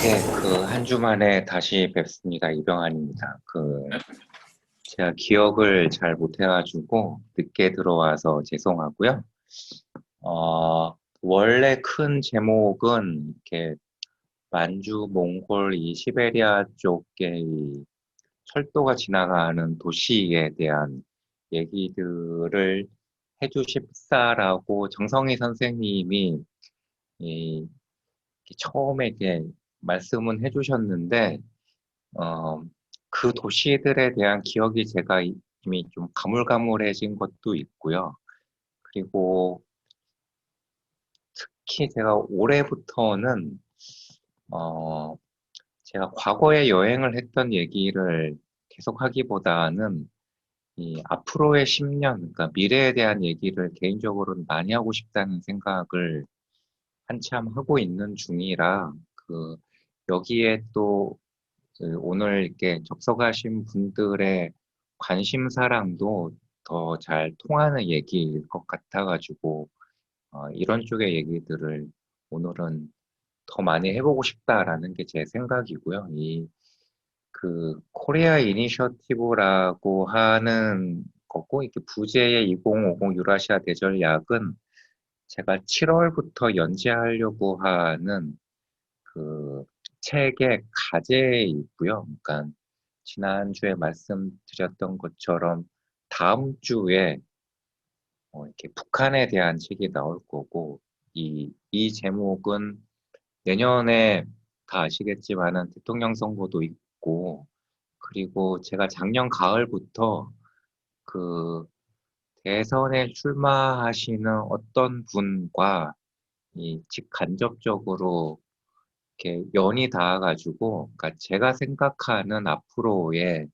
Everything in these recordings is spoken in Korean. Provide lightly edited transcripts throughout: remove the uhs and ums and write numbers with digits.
네, 한 주 만에 다시 뵙습니다. 이병환입니다. 제가 기억을 잘 못해가지고 늦게 들어와서 죄송하고요. 원래 큰 제목은 이렇게 만주, 몽골, 이 시베리아 쪽에 이 철도가 지나가는 도시에 대한 얘기들을 해주십사라고 정성희 선생님이 이 처음에 이렇게 말씀은 해주셨는데, 어, 그 도시들에 대한 기억이 제가 이미 좀 가물가물해진 것도 있고요. 그리고 특히 제가 올해부터는, 어, 제가 과거에 여행을 했던 얘기를 계속하기보다는 이 앞으로의 10년, 그러니까 미래에 대한 얘기를 개인적으로는 많이 하고 싶다는 생각을 한참 하고 있는 중이라, 여기에 또 오늘 이렇게 접속하신 분들의 관심사랑도 더 잘 통하는 얘기일 것 같아가지고, 이런 쪽의 얘기들을 오늘은 더 많이 해보고 싶다라는 게 제 생각이고요. 코리아 이니셔티브라고 하는 거고, 이렇게 부제의 2050 유라시아 대전략은 제가 7월부터 연재하려고 하는 그 책의 과제이고요. 그러니까 지난주에 말씀드렸던 것처럼 다음 주에 이렇게 북한에 대한 책이 나올 거고, 이 제목은 내년에 다 아시겠지만은 대통령 선거도 있고, 그리고 제가 작년 가을부터 그 대선에 출마하시는 어떤 분과 직간접적으로 이렇게 연이 닿아가지고, 그러니까 제가 생각하는 앞으로의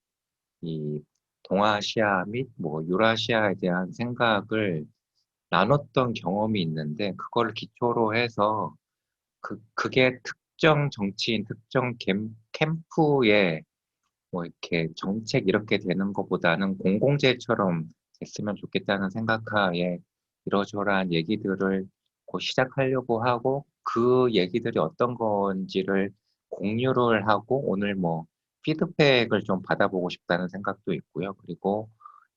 이 동아시아 및 뭐 유라시아에 대한 생각을 나눴던 경험이 있는데, 그걸 기초로 해서 그게 특정 정치인, 특정 캠프의 뭐 이렇게 정책 이렇게 되는 것보다는 공공재처럼 됐으면 좋겠다는 생각하에 이러저러한 얘기들을 곧 시작하려고 하고, 그 얘기들이 어떤 건지를 공유를 하고 오늘 뭐 피드백을 좀 받아보고 싶다는 생각도 있고요. 그리고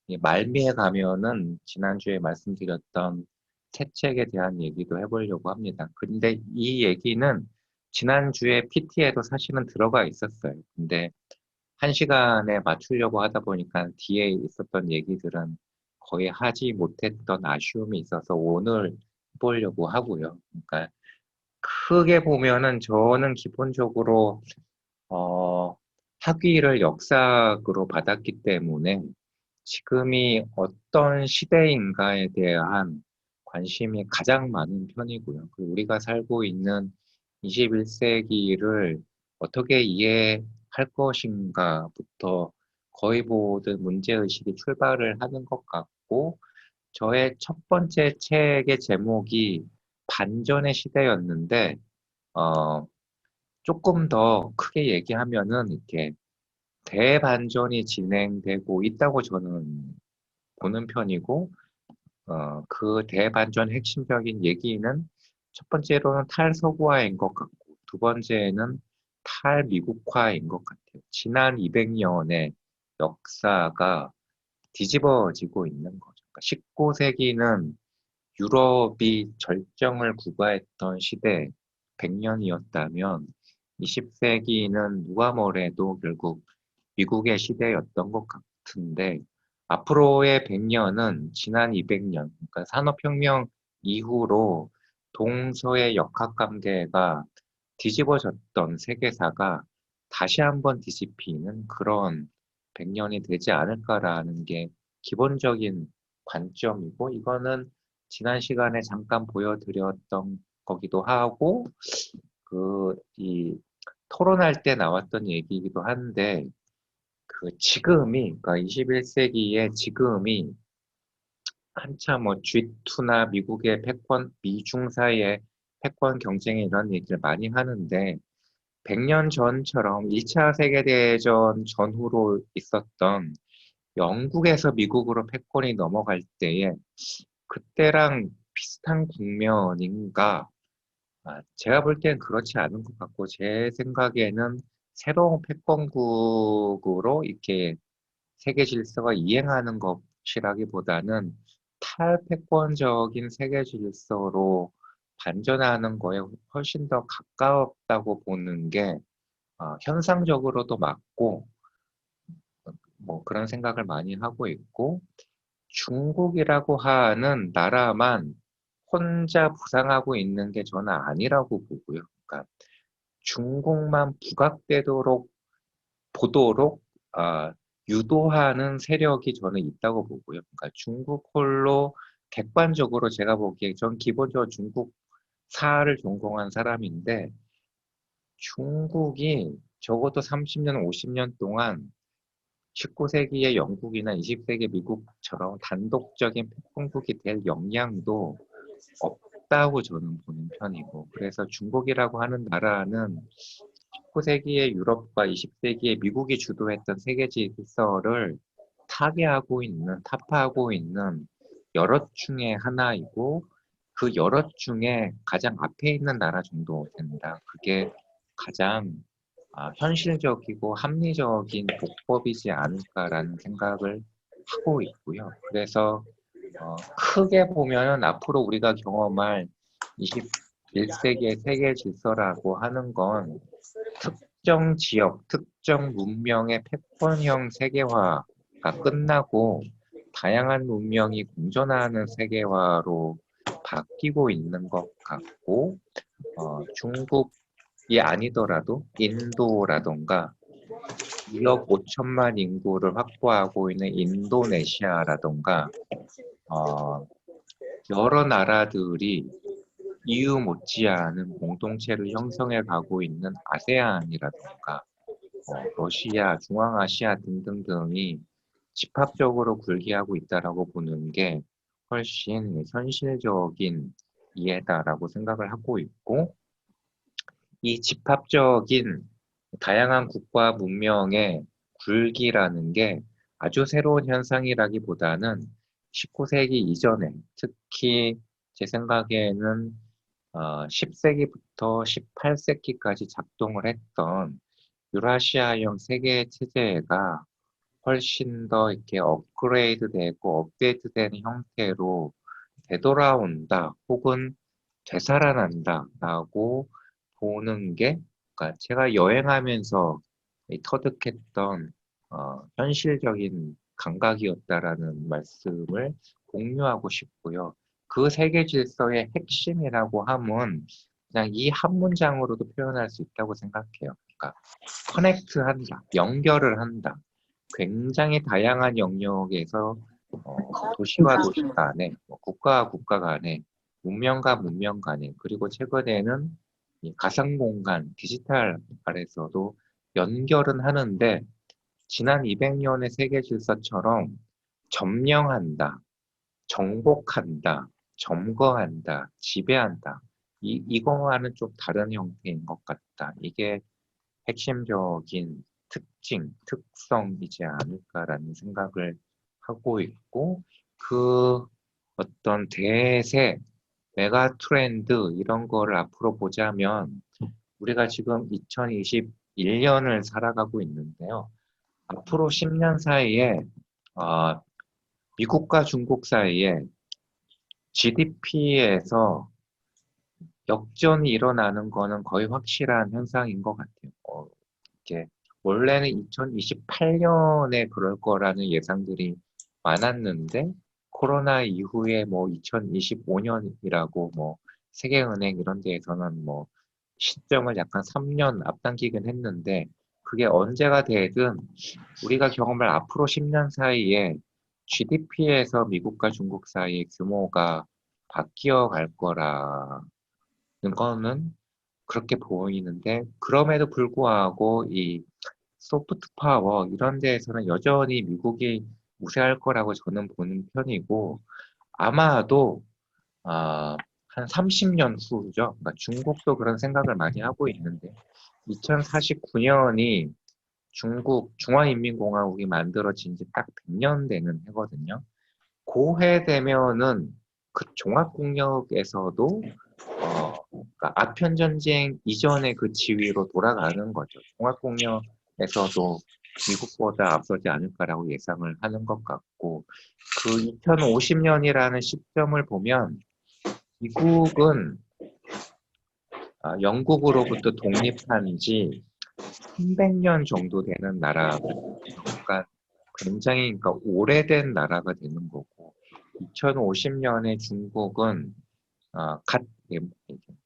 이 말미에 가면은 지난주에 말씀드렸던 새 책에 대한 얘기도 해보려고 합니다. 근데 이 얘기는 지난주에 PT에도 사실은 들어가 있었어요. 근데 1시간에 맞추려고 하다 보니까 뒤에 있었던 얘기들은 거의 하지 못했던 아쉬움이 있어서 오늘 해보려고 하고요. 그러니까 크게 보면은 저는 기본적으로 어, 학위를 역사학으로 받았기 때문에 지금이 어떤 시대인가에 대한 관심이 가장 많은 편이고요. 그리고 우리가 살고 있는 21세기를 어떻게 이해할 것인가부터 거의 모든 문제의식이 출발을 하는 것 같고, 저의 첫 번째 책의 제목이 반전의 시대였는데, 어, 조금 더 크게 얘기하면은 이렇게 대반전이 진행되고 있다고 저는 보는 편이고, 그 대반전 핵심적인 얘기는 첫 번째로는 탈서구화인 것 같고, 두 번째는 탈미국화인 것 같아요. 지난 200년의 역사가 뒤집어지고 있는 거죠. 그러니까 19세기는 유럽이 절정을 구가했던 시대 100년이었다면 20세기는 누가 뭐래도 결국 미국의 시대였던 것 같은데, 앞으로의 100년은 지난 200년, 그러니까 산업혁명 이후로 동서의 역학관계가 뒤집어졌던 세계사가 다시 한번 뒤집히는 그런 100년이 되지 않을까라는 게 기본적인 관점이고, 이거는 지난 시간에 잠깐 보여드렸던 거기도 하고, 이 토론할 때 나왔던 얘기이기도 한데, 그러니까 21세기의 지금이 한참 뭐 G2나 미국의 패권, 미중 사이의 패권 경쟁이 이런 얘기를 많이 하는데, 100년 전처럼 1차 세계대전 전후로 있었던 영국에서 미국으로 패권이 넘어갈 때에 그때랑 비슷한 국면인가, 제가 볼 땐 그렇지 않은 것 같고, 제 생각에는 새로운 패권국으로 이렇게 세계 질서가 이행하는 것이라기보다는 탈패권적인 세계 질서로 반전하는 거에 훨씬 더 가까웠다고 보는 게 현상적으로도 맞고, 뭐 그런 생각을 많이 하고 있고, 중국이라고 하는 나라만 혼자 부상하고 있는 게 저는 아니라고 보고요. 그러니까 중국만 부각되도록 보도록 아, 유도하는 세력이 저는 있다고 보고요. 그러니까 중국 홀로 객관적으로 제가 보기에 전 기본적으로 중국사를 전공한 사람인데 중국이 적어도 30년, 50년 동안 19세기의 영국이나 20세기 미국처럼 단독적인 패권국이 될 역량도 없다고 저는 보는 편이고, 그래서 중국이라고 하는 나라는 19세기의 유럽과 20세기의 미국이 주도했던 세계 질서를 타개하고 있는, 타파하고 있는 여럿 중에 하나이고, 그 여럿 중에 가장 앞에 있는 나라 정도 된다. 그게 가장 현실적이고 합리적인 복법이지 않을까라는 생각을 하고 있고요. 그래서 크게 보면은 앞으로 우리가 경험할 21세기의 세계 질서라고 하는 건 특정 지역, 특정 문명의 패권형 세계화가 끝나고 다양한 문명이 공존하는 세계화로 바뀌고 있는 것 같고, 중국이 아니더라도 인도라던가 2억 5천만 인구를 확보하고 있는 인도네시아라던가 여러 나라들이 EU 못지않은 공동체를 형성해 가고 있는 아세안이라던가 러시아, 중앙아시아 등등등이 집합적으로 굴기하고 있다라고 보는 게 훨씬 현실적인 이해다라고 생각을 하고 있고, 이 집합적인 다양한 국가 문명의 굴기라는 게 아주 새로운 현상이라기보다는 19세기 이전에 특히 제 생각에는 10세기부터 18세기까지 작동을 했던 유라시아형 세계 체제가 훨씬 더 이렇게 업그레이드 되고 업데이트 된 형태로 되돌아온다 혹은 되살아난다라고 보는 게, 그러니까 제가 여행하면서 터득했던 현실적인 감각이었다라는 말씀을 공유하고 싶고요. 그 세계 질서의 핵심이라고 함은 그냥 이 한 문장으로도 표현할 수 있다고 생각해요. 그러니까 커넥트한다, 연결을 한다. 굉장히 다양한 영역에서 도시와 도시 간에, 국가와 국가 간에, 문명과 문명 간에, 그리고 최근에는 이 가상 공간, 디지털 아래서도 연결은 하는데 지난 200년의 세계 질서처럼 점령한다, 정복한다, 점거한다, 지배한다. 이거와는 좀 다른 형태인 것 같다. 이게 핵심적인 특징, 특성이지 않을까라는 생각을 하고 있고, 그 어떤 대세, 메가 트렌드 이런 거를 앞으로 보자면 우리가 지금 2021년을 살아가고 있는데요. 앞으로 10년 사이에 미국과 중국 사이에 GDP에서 역전이 일어나는 거는 거의 확실한 현상인 것 같아요. 이렇게 원래는 2028년에 그럴 거라는 예상들이 많았는데 코로나 이후에 뭐 2025년이라고 뭐 세계은행 이런 데에서는 뭐 시점을 약간 3년 앞당기긴 했는데 그게 언제가 되든 우리가 경험할 앞으로 10년 사이에 GDP에서 미국과 중국 사이의 규모가 바뀌어 갈 거라는 거는 그렇게 보이는데 그럼에도 불구하고 이 소프트 파워 이런 데에서는 여전히 미국이 우세할 거라고 저는 보는 편이고 아마도 한 30년 후죠. 그러니까 중국도 그런 생각을 많이 하고 있는데 2049년이 중국 중화인민공화국이 만들어진 지 딱 100년 되는 해거든요. 그 해 되면은 그 종합국력에서도 그러니까 아편 전쟁 이전의 그 지위로 돌아가는 거죠. 종합국력에서도 미국보다 앞서지 않을까라고 예상을 하는 것 같고, 그 2050년이라는 시점을 보면 미국은 영국으로부터 독립한 지 300년 정도 되는 나라거든요. 그러니까 굉장히 그러니까 오래된 나라가 되는 거고, 2050년에 중국은 갓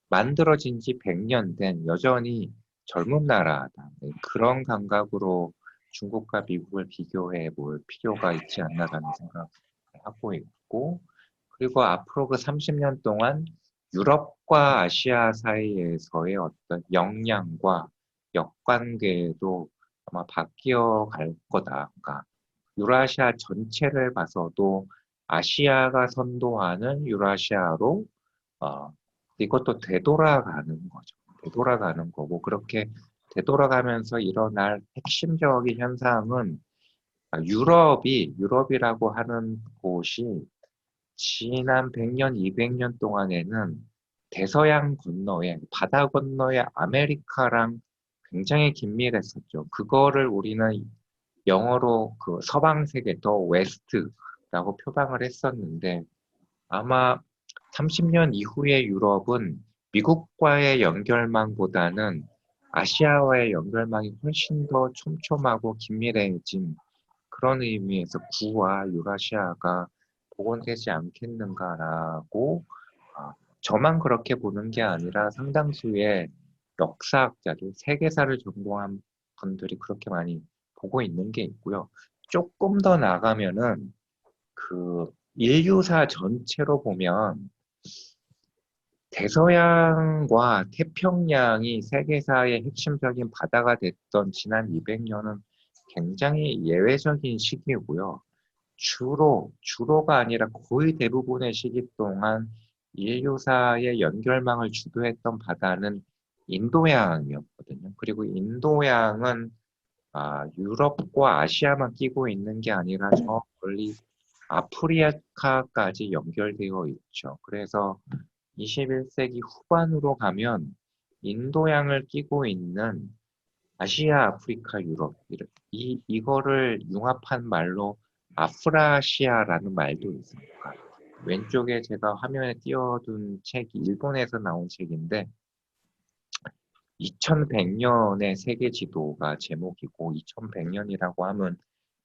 만들어진 지 100년 된 여전히 젊은 나라다. 네, 그런 감각으로 중국과 미국을 비교해 볼 필요가 있지 않나라는 생각을 하고 있고, 그리고 앞으로 그 30년 동안 유럽과 아시아 사이에서의 어떤 역량과 역관계도 아마 바뀌어 갈 거다. 그러니까 유라시아 전체를 봐서도 아시아가 선도하는 유라시아로 이것도 되돌아가는 거죠. 되돌아가는 거고, 그렇게 되돌아가면서 일어날 핵심적인 현상은 유럽이라고 하는 곳이 지난 100년, 200년 동안에는 대서양 건너에, 바다 건너에 아메리카랑 굉장히 긴밀했었죠. 그거를 우리는 영어로 그 서방 세계, 더 웨스트라고 표방을 했었는데, 아마 30년 이후의 유럽은 미국과의 연결망보다는 아시아와의 연결망이 훨씬 더 촘촘하고 긴밀해진 그런 의미에서 구와 유라시아가 복원되지 않겠는가라고 저만 그렇게 보는 게 아니라 상당수의 역사학자들, 세계사를 전공한 분들이 그렇게 많이 보고 있는 게 있고요. 조금 더 나가면은 그 인류사 전체로 보면 대서양과 태평양이 세계사의 핵심적인 바다가 됐던 지난 200년은 굉장히 예외적인 시기이고요. 주로가 아니라 거의 대부분의 시기 동안 인류사의 연결망을 주도했던 바다는 인도양이었거든요. 그리고 인도양은 유럽과 아시아만 끼고 있는 게 아니라 저 멀리 아프리카까지 연결되어 있죠. 그래서 21세기 후반으로 가면 인도양을 끼고 있는 아시아, 아프리카, 유럽 이거를 융합한 말로 아프라시아라는 말도 있습니다. 왼쪽에 제가 화면에 띄워둔 책이 일본에서 나온 책인데 2100년의 세계 지도가 제목이고 2100년이라고 하면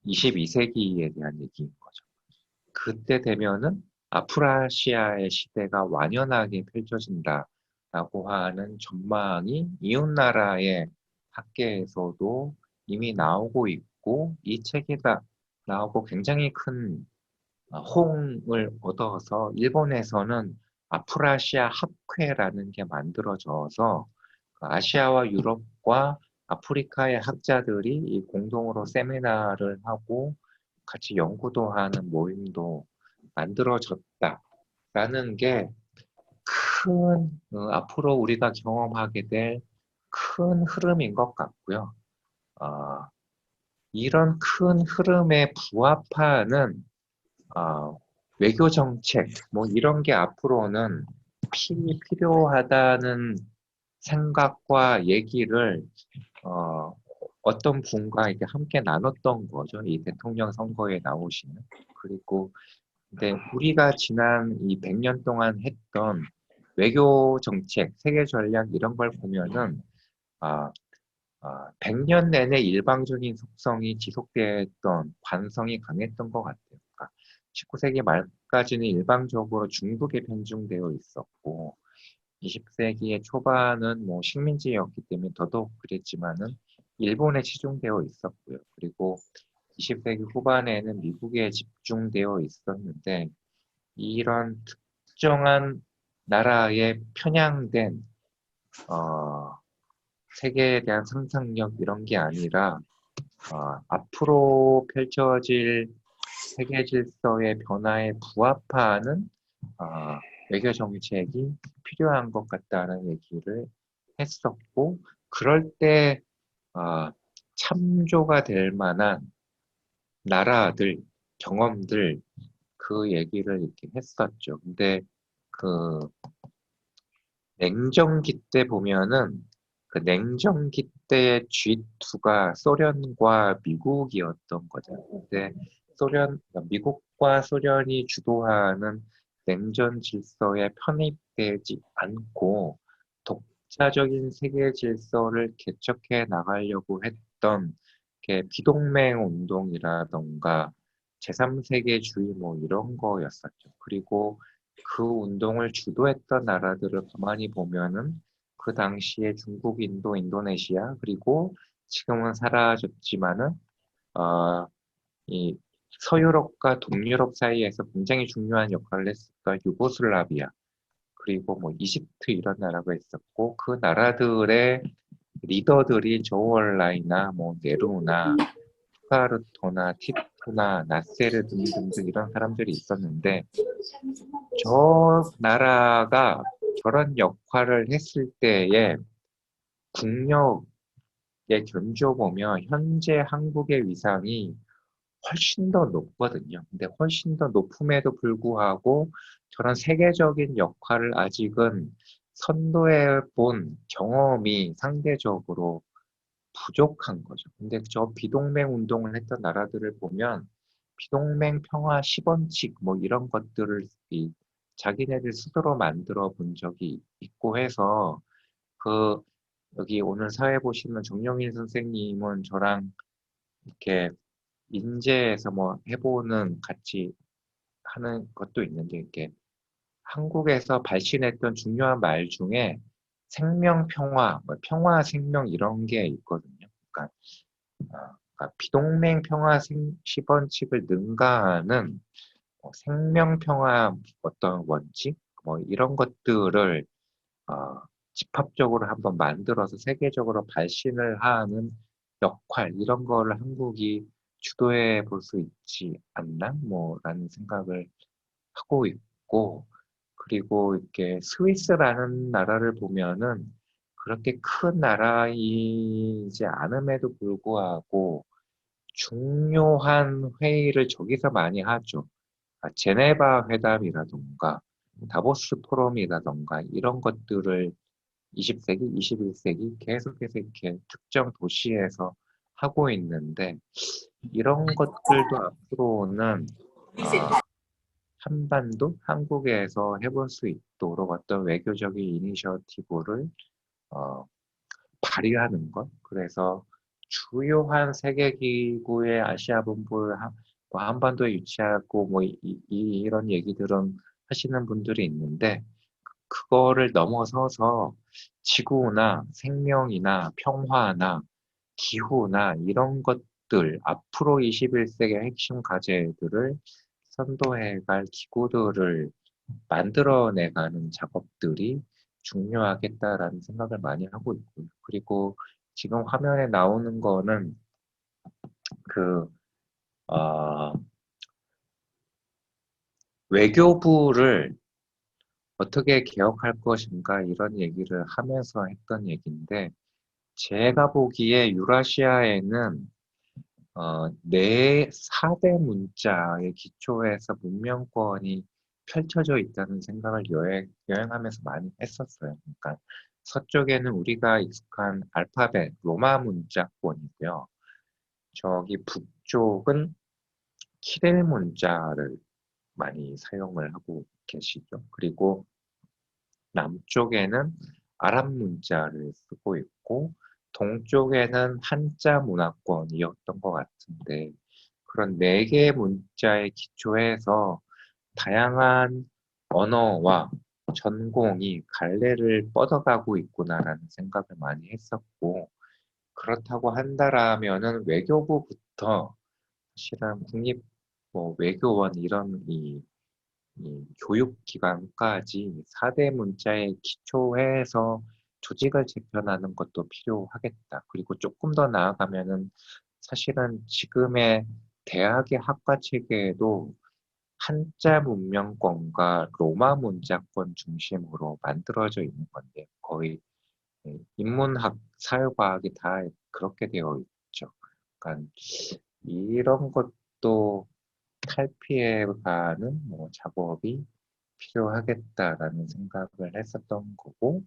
22세기에 대한 얘기인 거죠. 그때 되면은 아프라시아의 시대가 완연하게 펼쳐진다라고 하는 전망이 이웃나라의 학계에서도 이미 나오고 있고 이 책에다 나오고 굉장히 큰 호응을 얻어서 일본에서는 아프라시아 학회라는 게 만들어져서 아시아와 유럽과 아프리카의 학자들이 이 공동으로 세미나를 하고 같이 연구도 하는 모임도 만들어졌다라는 게 큰, 앞으로 우리가 경험하게 될 큰 흐름인 것 같고요. 이런 큰 흐름에 부합하는 외교 정책, 뭐 이런 게 앞으로는 필요하다는 생각과 얘기를 어떤 분과 이렇게 함께 나눴던 거죠. 이 대통령 선거에 나오시는. 그리고 근데 우리가 지난 이 100년 동안 했던 외교 정책, 세계 전략 이런 걸 보면은 100년 내내 일방적인 속성이 지속됐던 관성이 강했던 것 같아요. 그러니까 19세기 말까지는 일방적으로 중국에 편중되어 있었고 20세기의 초반은 뭐 식민지였기 때문에 더더욱 그랬지만은 일본에 치중되어 있었고요. 그리고 20세기 후반에는 미국에 집중되어 있었는데 이런 특정한 나라에 편향된 세계에 대한 상상력 이런 게 아니라 앞으로 펼쳐질 세계 질서의 변화에 부합하는 외교 정책이 필요한 것 같다는 얘기를 했었고 그럴 때 참조가 될 만한 나라들, 경험들 그 얘기를 이렇게 했었죠. 근데 그 냉전기 때 보면은 그 냉전기 때의 G2가 소련과 미국이었던 거죠. 근데 미국과 소련이 주도하는 냉전 질서에 편입되지 않고 독자적인 세계 질서를 개척해 나가려고 했던 게 비동맹 운동이라던가 제3세계주의 뭐 이런 거였었죠. 그리고 그 운동을 주도했던 나라들을 가만히 보면은 그 당시에 중국, 인도, 인도네시아 그리고 지금은 사라졌지만은 어, 이 서유럽과 동유럽 사이에서 굉장히 중요한 역할을 했었던 유고슬라비아 그리고 뭐 이집트 이런 나라가 있었고 그 나라들의 리더들이 조울라이나 뭐 네루나 스파르토나 티토나 나세르 등등등 이런 사람들이 있었는데 저 나라가 저런 역할을 했을 때의 국력에 견줘보면 현재 한국의 위상이 훨씬 더 높거든요. 근데 훨씬 더 높음에도 불구하고 저런 세계적인 역할을 아직은 선도해 본 경험이 상대적으로 부족한 거죠. 근데 저 비동맹 운동을 했던 나라들을 보면 비동맹 평화 10원칙 뭐 이런 것들을 자기네들 스스로 만들어 본 적이 있고 해서 그 여기 오늘 사회 보시는 정영일 선생님은 저랑 이렇게 인재에서 뭐 해보는 같이 하는 것도 있는데 이렇게 한국에서 발신했던 중요한 말 중에 생명 평화, 뭐 평화 생명 이런 게 있거든요. 그러니까 그러니까 비동맹 평화 10원칙을 능가하는 생명 평화 어떤 원칙 뭐 이런 것들을 어, 집합적으로 한번 만들어서 세계적으로 발신을 하는 역할 이런 거를 한국이 주도해 볼 수 있지 않나 뭐라는 생각을 하고 있고 그리고 이렇게 스위스라는 나라를 보면은 그렇게 큰 나라이지 않음에도 불구하고 중요한 회의를 저기서 많이 하죠. 제네바 회담이라던가 다보스 포럼이라던가 이런 것들을 20세기, 21세기 계속해서 이렇게 특정 도시에서 하고 있는데 이런 것들도 앞으로는 한반도, 한국에서 해볼 수 있도록 어떤 외교적인 이니셔티브를 어, 발휘하는 것. 그래서 주요한 세계기구의 아시아 본부를 뭐 한반도에 유치하고 뭐 이런 얘기들은 하시는 분들이 있는데 그거를 넘어서서 지구나 생명이나 평화나 기후나 이런 것들 앞으로 21세기 핵심 과제들을 선도해갈 기구들을 만들어내가는 작업들이 중요하겠다라는 생각을 많이 하고 있고요. 그리고 지금 화면에 나오는 거는 그, 어, 외교부를 어떻게 개혁할 것인가 이런 얘기를 하면서 했던 얘기인데 제가 보기에 유라시아에는 네 4대 문자의 기초에서 문명권이 펼쳐져 있다는 생각을 여행하면서 많이 했었어요. 그러니까 서쪽에는 우리가 익숙한 알파벳, 로마 문자권이고요. 저기 북쪽은 키릴 문자를 많이 사용을 하고 계시죠. 그리고 남쪽에는 아랍 문자를 쓰고 있고 동쪽에는 한자 문화권이었던 것 같은데 그런 네 개의 문자에 기초해서 다양한 언어와 전공이 갈래를 뻗어가고 있구나라는 생각을 많이 했었고 그렇다고 한다라면은 외교부부터 사실은 국립 뭐 외교원 이런 이 교육기관까지 4대 문자에 기초해서 조직을 재편하는 것도 필요하겠다. 그리고 조금 더 나아가면은 사실은 지금의 대학의 학과 체계에도 한자 문명권과 로마 문자권 중심으로 만들어져 있는 건데 거의 인문학, 사회과학이 다 그렇게 되어 있죠. 그러니까 이런 것도 탈피해가는 뭐 작업이 필요하겠다라는 생각을 했었던 거고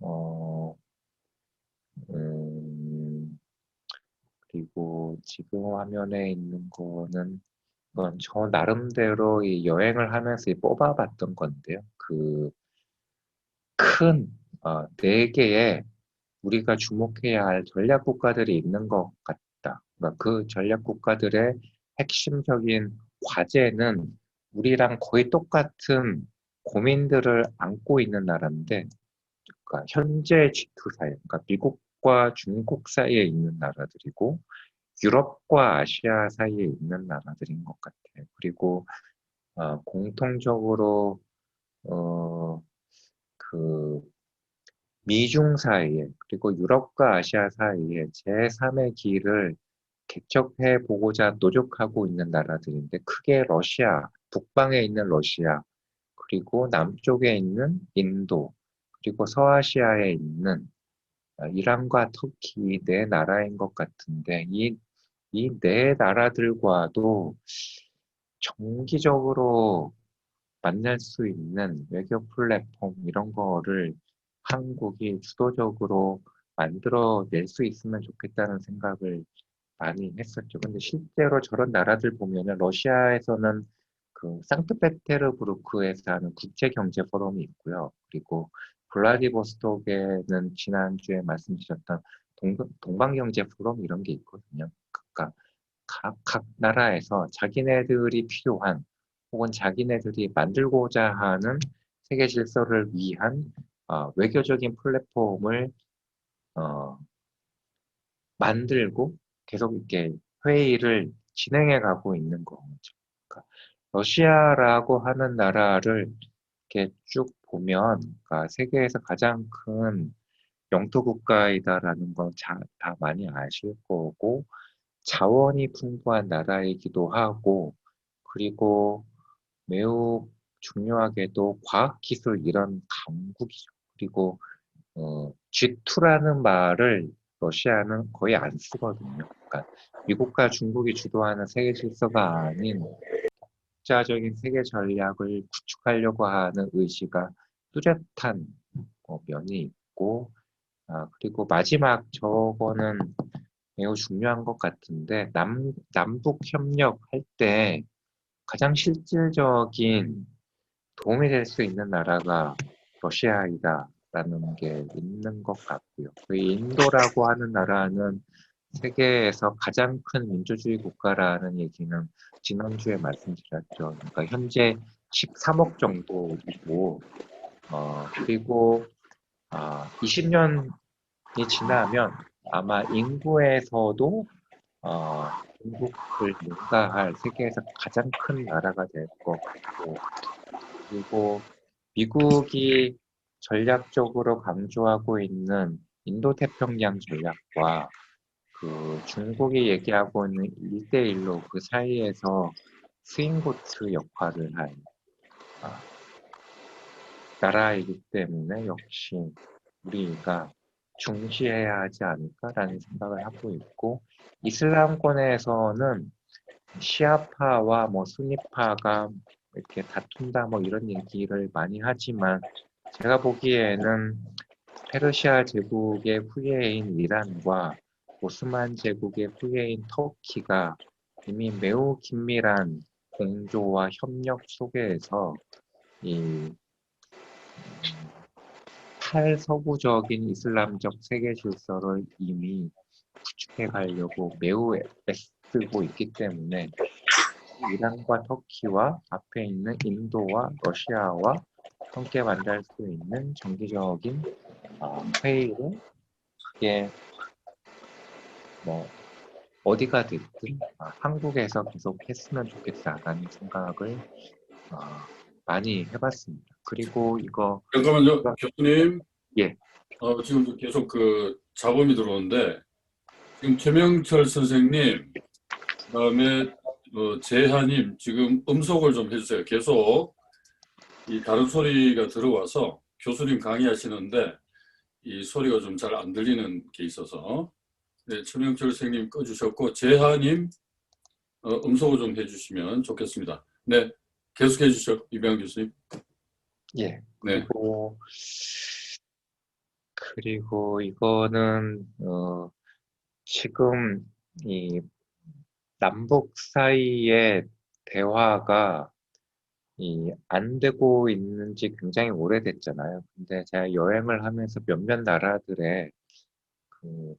어, 음, 그리고 지금 화면에 있는 거는 이건 저 나름대로 이 여행을 하면서 뽑아봤던 건데요. 그 큰, 네 개의 우리가 주목해야 할 전략 국가들이 있는 것 같다. 그러니까 그 전략 국가들의 핵심적인 과제는 우리랑 거의 똑같은 고민들을 안고 있는 나라인데, 그러니까 현재 G2 사이, 그러니까 미국과 중국 사이에 있는 나라들이고, 유럽과 아시아 사이에 있는 나라들인 것 같아요. 그리고 공통적으로 어, 그 미중 사이에 그리고 유럽과 아시아 사이에 제3의 길을 개척해 보고자 노력하고 있는 나라들인데 크게 러시아, 북방에 있는 러시아, 그리고 남쪽에 있는 인도, 그리고 서아시아에 있는 이란과 터키 네 나라인 것 같은데 이 네 나라들과도 정기적으로 만날 수 있는 외교 플랫폼 이런 거를 한국이 주도적으로 만들어낼 수 있으면 좋겠다는 생각을 많이 했었죠. 근데 실제로 저런 나라들 보면은 러시아에서는 그 상트페테르부르크에서 하는 국제경제 포럼이 있고요. 그리고 블라디보스톡에는 지난주에 말씀드렸던 동방경제 포럼 이런 게 있거든요. 그러니까 각 나라에서 자기네들이 필요한 혹은 자기네들이 만들고자 하는 세계 질서를 위한 외교적인 플랫폼을 어, 만들고 계속 이렇게 회의를 진행해 가고 있는 거죠. 그러니까 러시아라고 하는 나라를 이렇게 쭉 보면 그러니까 세계에서 가장 큰 영토 국가이다라는 거 다 많이 아실 거고 자원이 풍부한 나라이기도 하고 그리고 매우 중요하게도 과학기술 이런 강국이죠. 그리고 G2라는 말을 러시아는 거의 안 쓰거든요. 그러니까 미국과 중국이 주도하는 세계 질서가 아닌 국자적인 세계 전략을 구축하려고 하는 의지가 뚜렷한 면이 있고, 그리고 마지막 저거는 매우 중요한 것 같은데, 남북 협력할 때 가장 실질적인 도움이 될 수 있는 나라가 러시아이다라는 게 있는 것 같고요. 그 인도라고 하는 나라는 세계에서 가장 큰 민주주의 국가라는 얘기는 지난주에 말씀드렸죠. 그러니까 현재 13억 정도이고, 그리고 20년이 지나면 아마 인구에서도 중국을 능가할 세계에서 가장 큰 나라가 될 것 같고, 그리고 미국이 전략적으로 강조하고 있는 인도태평양 전략과 그 중국이 얘기하고 있는 1대1로 그 사이에서 스윙보트 역할을 할 나라이기 때문에 역시 우리가 중시해야 하지 않을까라는 생각을 하고 있고 이슬람권에서는 시아파와 뭐 수니파가 이렇게 다툰다 뭐 이런 얘기를 많이 하지만 제가 보기에는 페르시아 제국의 후예인 이란과 오스만 제국의 후예인 터키가 이미 매우 긴밀한 공조와 협력 속에서 이 탈서구적인 이슬람적 세계 질서를 이미 구축해 가려고 매우 애쓰고 있기 때문에 이란과 터키와 앞에 있는 인도와 러시아와 함께 만날 수 있는 정기적인 회의를 그게 뭐 어디가 됐든 한국에서 계속 했으면 좋겠다라는 생각을 많이 해봤습니다. 그리고 잠깐만요, 교수님. 예, 지금 계속 그 잡음이 들어오는데, 지금 최명철 선생님, 그다음에 재하님, 지금 음속을 좀 해주세요. 계속 이 다른 소리가 들어와서 교수님 강의하시는데 이 소리가 좀 잘 안 들리는 게 있어서. 네, 최명철 선생님 꺼주셨고, 재하님 음속을 좀 해주시면 좋겠습니다. 네, 계속 해주시죠, 이병 교수님. 예. 네. 그리고 그리고 이거는 지금 이 남북 사이의 대화가 안 되고 있는 지 굉장히 오래됐잖아요. 근데 제가 여행을 하면서 몇몇 나라들의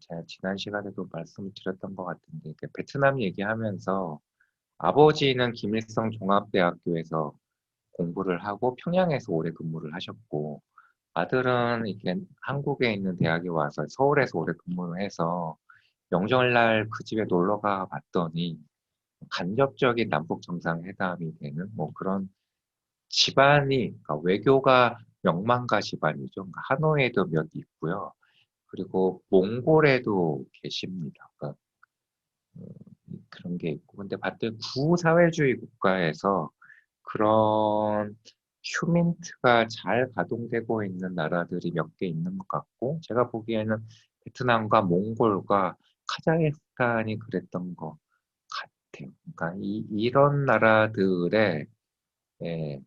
제가 지난 시간에도 말씀을 드렸던 것 같은데, 베트남 얘기하면서 아버지는 김일성 종합대학교에서 공부를 하고 평양에서 오래 근무를 하셨고, 아들은 이렇게 한국에 있는 대학에 와서 서울에서 오래 근무를 해서 명절날 그 집에 놀러가 봤더니 간접적인 남북 정상회담이 되는 뭐 그런 집안이, 그러니까 외교가 명망가 집안이죠. 그러니까 하노이에도 몇 있고요. 그리고 몽골에도 계십니다. 그러니까 그런 게 있고. 근데 봤더니 구사회주의 국가에서 그런 휴민트가 잘 가동되고 있는 나라들이 몇 개 있는 것 같고, 제가 보기에는 베트남과 몽골과 카자흐스탄이 그랬던 것 같아요. 그러니까 이런 나라들의 예,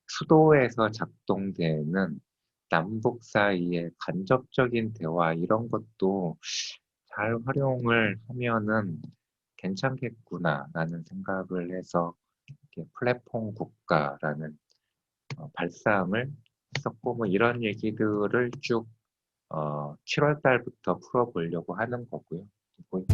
수도에서 작동되는 남북 사이의 간접적인 대화 이런 것도 잘 활용을 하면은 괜찮겠구나라는 생각을 해서 이렇게 플랫폼 국가라는 발상을 했었고 뭐 이런 얘기들을 쭉 7월 달부터 풀어보려고 하는 거고요. 그리고